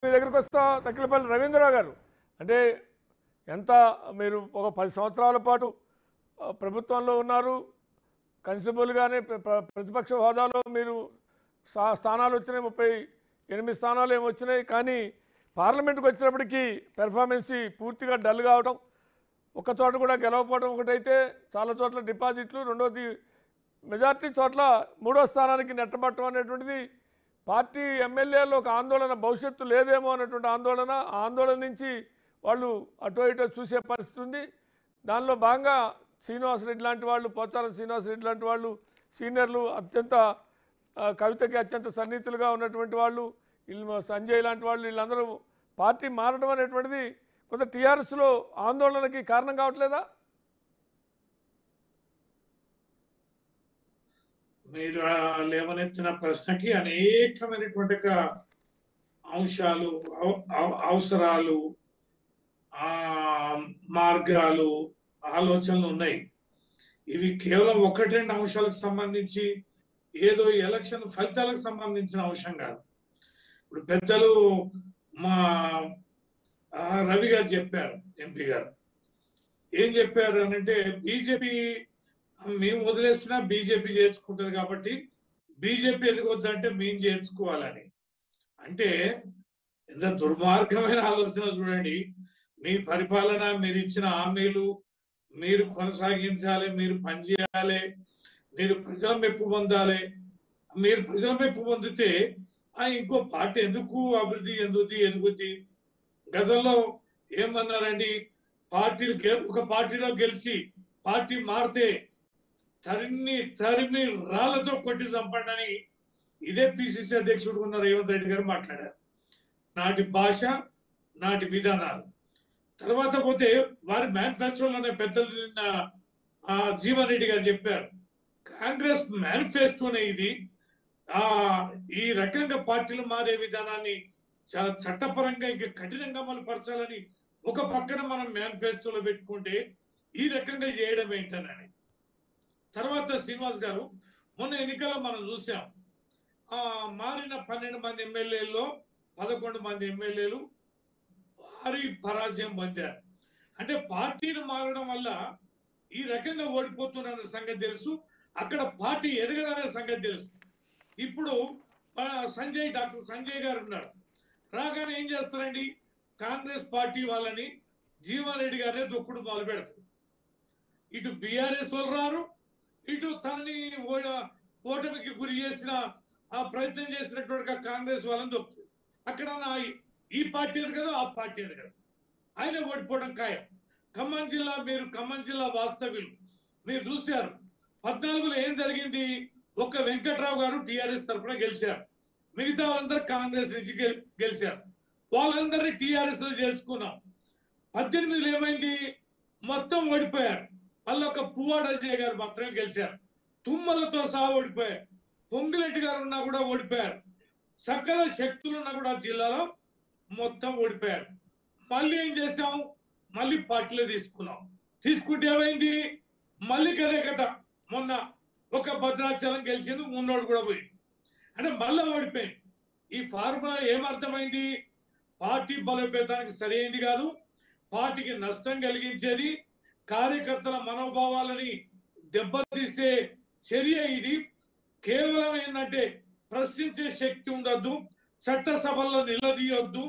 మీ దగ్గరికి వస్తా తక్కిలపల్లి రవీంద్రరావు గారు. అంటే ఎంత మీరు ఒక 10 సంవత్సరాల పాటు ప్రభుత్వంలో ఉన్నారు. కన్సిబుల్గానే ప్రతిపక్ష హోదాలో మీరు స్థానాలు వచ్చినాయి, 38 స్థానాలు ఏమి వచ్చినాయి. కానీ పార్లమెంట్కి వచ్చినప్పటికీ పెర్ఫార్మెన్స్ పూర్తిగా డల్ కావటం, ఒక్క చోట కూడా గెలవకపోవడం ఒకటైతే, చాలా చోట్ల డిపాజిట్లు, రెండోది మెజార్టీ చోట్ల మూడో స్థానానికి నెట్టబట్టడం అనేటువంటిది పార్టీ ఎమ్మెల్యేలో ఒక ఆందోళన, భవిష్యత్తు లేదేమో అనేటువంటి ఆందోళన. ఆ ఆందోళన నుంచి వాళ్ళు అటో ఇటో చూసే పరిస్థితి ఉంది. దానిలో భాగంగా శ్రీనివాసరెడ్డి లాంటి వాళ్ళు, పోచారం శ్రీనివాసరెడ్డి లాంటి వాళ్ళు సీనియర్లు, అత్యంత కవితకి అత్యంత సన్నిహితులుగా ఉన్నటువంటి వాళ్ళు, వీళ్ళు సంజయ్ లాంటి వాళ్ళు, వీళ్ళందరూ పార్టీ మారడం అనేటువంటిది కొంత టీఆర్ఎస్లో ఆందోళనకి కారణం కావట్లేదా? మీరు లేవనెత్తిన ప్రశ్నకి అనేకమైనటువంటి అంశాలు, అవసరాలు, మార్గాలు, ఆలోచనలు ఉన్నాయి. ఇవి కేవలం ఒకటి రెండు అంశాలకు సంబంధించి, ఏదో ఎలక్షన్ ఫలితాలకు సంబంధించిన అంశం కాదు. ఇప్పుడు పెద్దలు మా రవి గారు చెప్పారు, ఎంపీ గారు ఏం చెప్పారు అనంటే, బీజేపీ మేము వదిలేసినా బీజేపీ చేర్చుకుంటుంది కాబట్టి బీజేపీ ఎదిగొద్దంటే మేము చేర్చుకోవాలని. అంటే ఎంత దుర్మార్గమైన ఆలోచన చూడండి. మీ పరిపాలన, మీరు ఇచ్చిన హామీలు మీరు కొనసాగించాలి, మీరు పనిచేయాలి, మీరు ప్రజల మెప్పు పొందాలి. మీరు ప్రజల మెప్పు పొందితే ఇంకో పార్టీ ఎందుకు అభివృద్ధి ఎదుగుద్ది? గతంలో ఏమన్నారండి, పార్టీలు ఒక పార్టీలో గెలిచి పార్టీ మారితే తరిమి రాళ్లతో కొట్టి చంపండి ఇదే పిసిసి అధ్యక్షుడు ఉన్న రేవంత్ రెడ్డి గారు మాట్లాడారు. నాటి భాష, నాటి విధానాలు. తర్వాత పోతే వారి మేనిఫెస్టోలోనే పెద్దలు నిన్న జీవన్ రెడ్డి గారు చెప్పారు, కాంగ్రెస్ మేనిఫెస్టోనే ఇది. ఈ రకంగా పార్టీలు మారే విధానాన్ని చాలా చట్టపరంగా ఇంకా కఠినంగా అమలుపరచాలని ఒక పక్కన మనం మేనిఫెస్టోలో పెట్టుకుంటే ఈ రకంగా చేయడం ఏంటనని. తర్వాత శ్రీనివాస్ గారు, మొన్న ఎన్నికల్లో మనం చూసాం, మారిన 12 మంది ఎమ్మెల్యేల్లో 11 మంది ఎమ్మెల్యేలు భారీ పరాజయం పొందారు. అంటే పార్టీని మారడం వల్ల ఈ రకంగా ఓడిపోతున్న సంగతి తెలుసు, అక్కడ పార్టీ ఎదగదనే సంగతి తెలుసు. ఇప్పుడు డాక్టర్ సంజయ్ గారు ఉన్నారు, రాగానే ఏం చేస్తారండి, కాంగ్రెస్ పార్టీ వాళ్ళని జీవన్ రెడ్డి గారే దొక్కుడు మొదలు పెడతారు. ఇటు బీఆర్ఎస్ వాళ్ళు రారు, ఇటు తనని ఓటమికి గురి చేసిన ప్రయత్నం చేసినటువంటి కాంగ్రెస్ వాళ్ళని దొక్కుతుంది. అక్కడ ఈ పార్టీ ఎదగదు, ఆ పార్టీ ఎదగదు, ఆయన ఓడిపోవడం ఖాయం. ఖమ్మం జిల్లా వాస్తవ్యులు మీరు చూశారు, 14లో ఏం జరిగింది, ఒక్క వెంకట్రావు గారు టీఆర్ఎస్ తరఫున గెలిచారు, మిగతా వాళ్ళందరూ కాంగ్రెస్ నుంచి గెలిచారు. వాళ్ళందరినీ టీఆర్ఎస్ లో చేర్చుకున్నాం. 18లో ఏమైంది, మొత్తం ఓడిపోయారు. మళ్ళీ ఒక పువ్వాడ అజయ్ గారు మాత్రమే గెలిచారు. తుమ్మలతో సహా ఓడిపోయారు. పొంగులెడ్డి గారు ఉన్నా కూడా ఓడిపోయారు. సకల శక్తులున్నా కూడా జిల్లాలో మొత్తం ఓడిపోయారు. మళ్ళీ ఏం చేసాం, మళ్ళీ పార్టీలో తీసుకుంటే ఏమైంది, మళ్ళీ కదే కథ. మొన్న ఒక భద్రాచలం గెలిచింది, ఉన్నోడు కూడా పోయింది. అంటే మళ్ళీ ఓడిపోయింది. ఈ ఫార్ములా ఏమర్థమైంది, పార్టీ బలోపేతానికి సరైనది కాదు, పార్టీకి నష్టం కలిగించేది, కార్యకర్తల మనోభావాలని దెబ్బతీసే చర్య ఇది. కేవలం ఏంటంటే ప్రశ్నించే శక్తి ఉండొద్దు, చట్టసభల్లో నిలదీయొద్దు.